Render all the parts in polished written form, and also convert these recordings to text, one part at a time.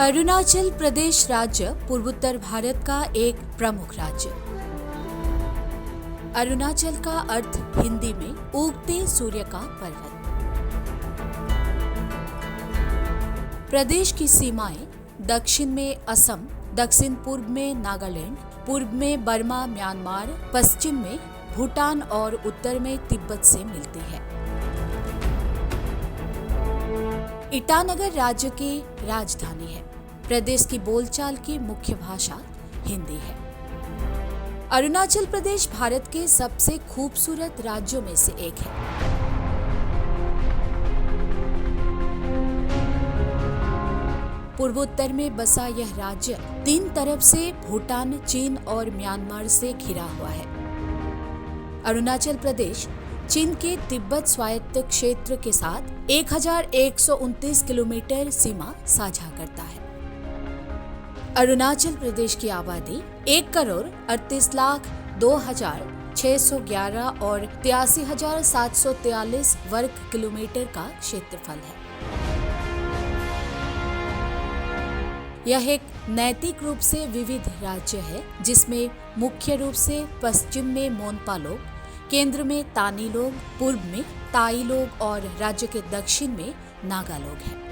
अरुणाचल प्रदेश राज्य पूर्वोत्तर भारत का एक प्रमुख राज्य। अरुणाचल का अर्थ हिंदी में उगते सूर्य का पर्वत। प्रदेश की सीमाएं दक्षिण में असम, दक्षिण पूर्व में नागालैंड, पूर्व में बर्मा म्यांमार, पश्चिम में भूटान और उत्तर में तिब्बत से मिलती है। ईटानगर राज्य की राजधानी है। प्रदेश की बोलचाल की मुख्य भाषा हिंदी है। अरुणाचल प्रदेश भारत के सबसे खूबसूरत राज्यों में से एक है। पूर्वोत्तर में बसा यह राज्य तीन तरफ से भूटान, चीन और म्यांमार से घिरा हुआ है। अरुणाचल प्रदेश चीन के तिब्बत स्वायत्त क्षेत्र के साथ 1129 किलोमीटर सीमा साझा करता है। अरुणाचल प्रदेश की आबादी 1,38,02,611 और 83,743 वर्ग किलोमीटर का क्षेत्रफल है। यह एक नैतिक रूप से विविध राज्य है, जिसमें मुख्य रूप से पश्चिम में मोनपा लोग, केंद्र में तानी लोग, पूर्व में ताई लोग और राज्य के दक्षिण में नागा लोग हैं।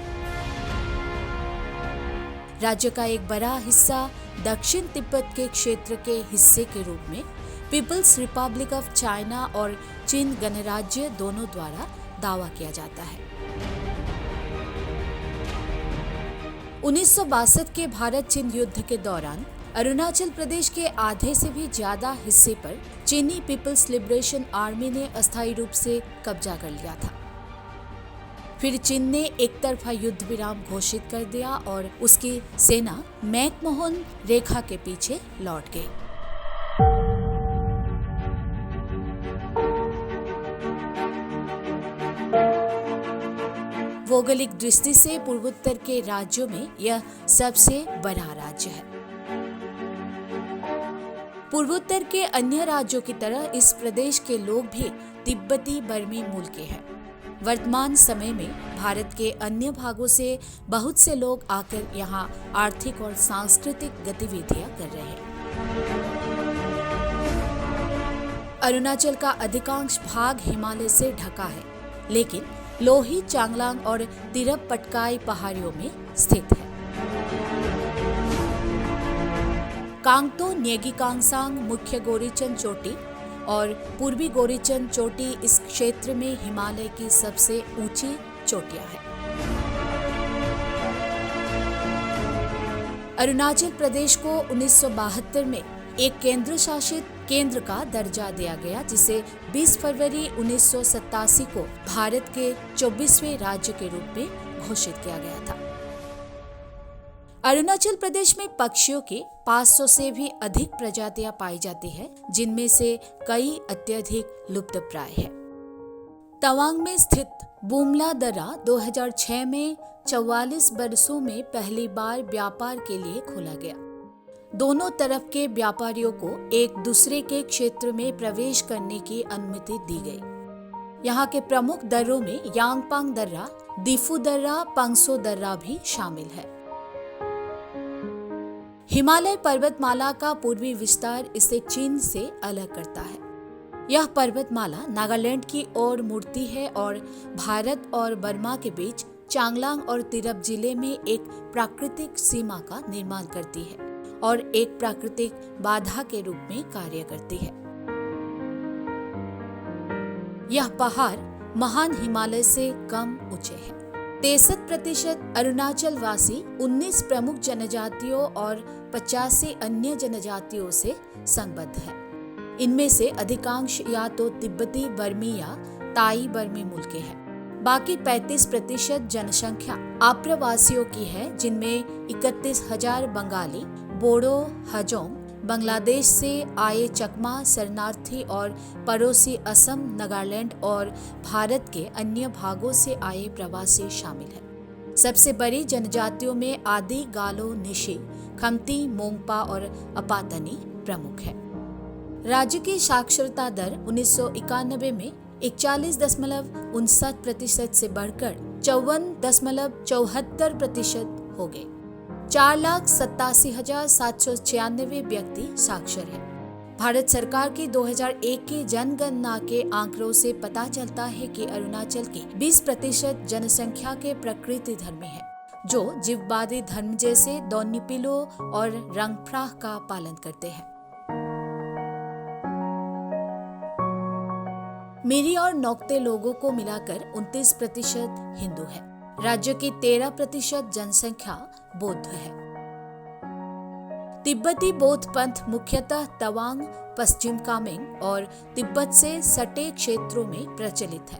राज्य का एक बड़ा हिस्सा दक्षिण तिब्बत के क्षेत्र के हिस्से के रूप में पीपल्स रिपब्लिक ऑफ चाइना और चीन गणराज्य दोनों द्वारा दावा किया जाता है। 1962 के भारत चीन युद्ध के दौरान अरुणाचल प्रदेश के आधे से भी ज्यादा हिस्से पर चीनी पीपल्स लिबरेशन आर्मी ने अस्थायी रूप से कब्जा कर लिया था। फिर चीन ने एक तरफा युद्ध विराम घोषित कर दिया और उसकी सेना मैकमोहन रेखा के पीछे लौट गई। भौगोलिक दृष्टि से पूर्वोत्तर के राज्यों में यह सबसे बड़ा राज्य है। पूर्वोत्तर के अन्य राज्यों की तरह इस प्रदेश के लोग भी तिब्बती बर्मी मूल के हैं। वर्तमान समय में भारत के अन्य भागों से बहुत से लोग आकर यहाँ आर्थिक और सांस्कृतिक गतिविधियां कर रहे हैं। अरुणाचल का अधिकांश भाग हिमालय से ढका है, लेकिन लोही, चांगलांग और तिरप पटकाई पहाड़ियों में स्थित है। कांगतो न्येगी कांगसांग मुख्य गोरीचंद चोटी और पूर्वी गोरीचंद चोटी इस क्षेत्र में हिमालय की सबसे ऊंची चोटियां हैं। अरुणाचल प्रदेश को 1972 में एक केंद्र शासित केंद्र का दर्जा दिया गया, जिसे 20 फरवरी 1987 को भारत के 24वें राज्य के रूप में घोषित किया गया था। अरुणाचल प्रदेश में पक्षियों की 500 से भी अधिक प्रजातियां पाई जाती है, जिनमें से कई अत्यधिक लुप्तप्राय है। तवांग में स्थित बुमला दर्रा 2006 में 44 बरसों में पहली बार व्यापार के लिए खोला गया। दोनों तरफ के व्यापारियों को एक दूसरे के क्षेत्र में प्रवेश करने की अनुमति दी गई। यहाँ के प्रमुख दर्रों में यांगपांग दर्रा, दीफू दर्रा, पंगसो दर्रा भी शामिल है। हिमालय पर्वतमाला का पूर्वी विस्तार इसे चीन से अलग करता है। यह पर्वतमाला नागालैंड की ओर मुड़ती है और भारत और बर्मा के बीच चांगलांग और तिरप जिले में एक प्राकृतिक सीमा का निर्माण करती है और एक प्राकृतिक बाधा के रूप में कार्य करती है। यह पहाड़ महान हिमालय से कम ऊंचे है। 63% अरुणाचल वासी 19 प्रमुख जनजातियों और 85 अन्य जनजातियों से संबद्ध है। इनमें से अधिकांश या तो तिब्बती बर्मी या ताई बर्मी मूल के हैं। बाकी 35% जनसंख्या आप्रवासियों की है, जिनमें 31,000 बंगाली, बोडो, हजोंग, बांग्लादेश से आए चकमा शरणार्थी और पड़ोसी असम, नागालैंड और भारत के अन्य भागों से आए प्रवासी शामिल हैं। सबसे बड़ी जनजातियों में आदि, गालो, निशी, खमती, मोंगपा और अपातनी प्रमुख है। राज्य की साक्षरता दर 1991 में 41.59% से बढ़कर 54.74% हो गई। 4,87,796 व्यक्ति साक्षर हैं। भारत सरकार की 2001 की जनगणना के आंकड़ों से पता चलता है कि अरुणाचल की 20% जनसंख्या के प्रकृति धर्मी है, जो जीववादी धर्म जैसे दोन्निपिलो और रंगफ्राह का पालन करते हैं। मिरी और नोक्ते लोगों को मिलाकर 29% हिंदू है। राज्य की 13% जनसंख्या बौद्ध है। तिब्बती बौद्ध पंथ मुख्यतः तवांग, पश्चिम कामेंग और तिब्बत से सटे क्षेत्रों में प्रचलित है।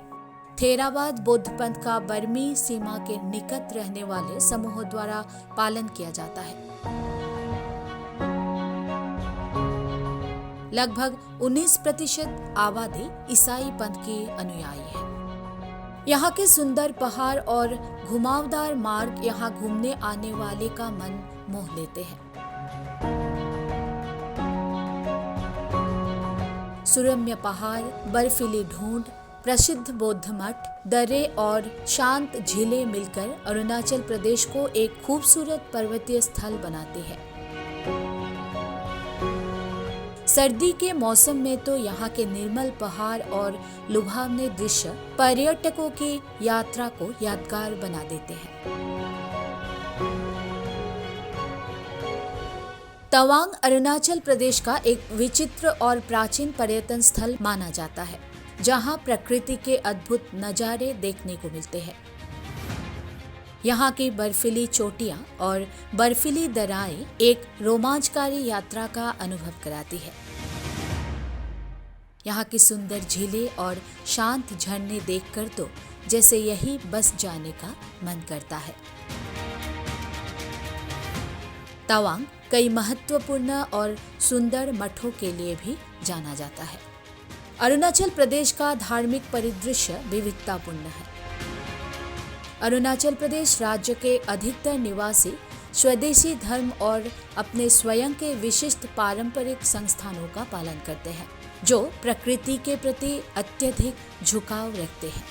थेरावाद बौद्ध पंथ का बर्मी सीमा के निकट रहने वाले समूहों द्वारा पालन किया जाता है। लगभग 19% आबादी ईसाई पंथ की अनुयायी है। यहाँ के सुंदर पहाड़ और घुमावदार मार्ग यहाँ घूमने आने वाले का मन मोह लेते हैं। सुरम्य पहाड़, बर्फीली ढूंढ, प्रसिद्ध बौद्ध मठ, दर्रे और शांत झीलें मिलकर अरुणाचल प्रदेश को एक खूबसूरत पर्वतीय स्थल बनाते हैं। सर्दी के मौसम में तो यहाँ के निर्मल पहाड़ और लुभावने दृश्य पर्यटकों की यात्रा को यादगार बना देते हैं। तवांग अरुणाचल प्रदेश का एक विचित्र और प्राचीन पर्यटन स्थल माना जाता है, जहाँ प्रकृति के अद्भुत नज़ारे देखने को मिलते हैं। यहाँ की बर्फीली चोटियाँ और बर्फीली दर्राएं एक रोमांचकारी यात्रा का अनुभव कराती है। यहाँ की सुंदर झीलें और शांत झरने देखकर तो जैसे यही बस जाने का मन करता है। तवांग कई महत्वपूर्ण और सुंदर मठों के लिए भी जाना जाता है। अरुणाचल प्रदेश का धार्मिक परिदृश्य विविधतापूर्ण है। अरुणाचल प्रदेश राज्य के अधिकतर निवासी स्वदेशी धर्म और अपने स्वयं के विशिष्ट पारंपरिक संस्थानों का पालन करते हैं, जो प्रकृति के प्रति अत्यधिक झुकाव रखते हैं।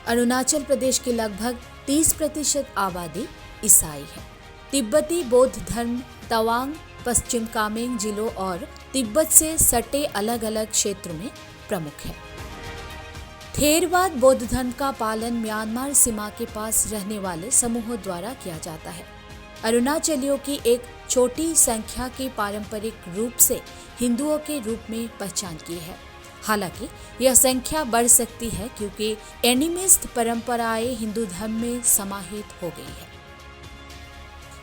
अरुणाचल प्रदेश की लगभग 30% आबादी ईसाई है। तिब्बती बौद्ध धर्म तवांग, पश्चिम कामेंग जिलों और तिब्बत से सटे अलग अलग क्षेत्रों में प्रमुख है। थेरवाद बौद्ध धर्म का पालन म्यांमार सीमा के पास रहने वाले समूहों द्वारा किया जाता है। अरुणाचलियों की एक छोटी संख्या की पारंपरिक रूप से हिंदुओं के रूप में पहचान की है। हालांकि यह संख्या बढ़ सकती है क्योंकि एनिमिस्ट परंपराएं हिंदू धर्म में समाहित हो गई है।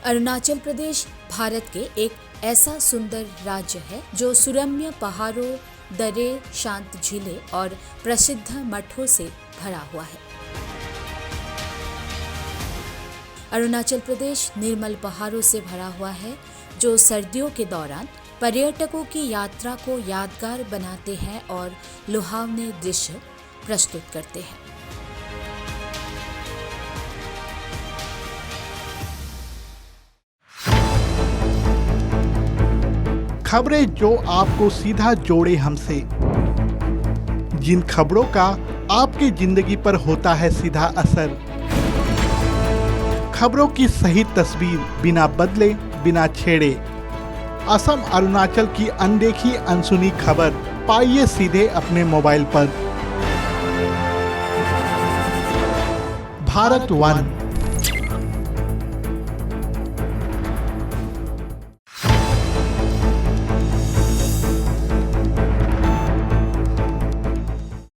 अरुणाचल प्रदेश भारत के एक ऐसा सुंदर राज्य है जो सुरम्य पहाड़ों, दर्रे, शांत झीलें और प्रसिद्ध मठों से भरा हुआ है। अरुणाचल प्रदेश निर्मल पहाड़ों से भरा हुआ है, जो सर्दियों के दौरान पर्यटकों की यात्रा को यादगार बनाते हैं और लुभावने दृश्य प्रस्तुत करते हैं। खबरें जो आपको सीधा जोड़े हमसे, जिन खबरों का आपकी जिंदगी पर होता है सीधा असर। खबरों की सही तस्वीर बिना बदले, बिना छेड़े। असम अरुणाचल की अनदेखी अनसुनी खबर पाइए सीधे अपने मोबाइल पर। भारत वन।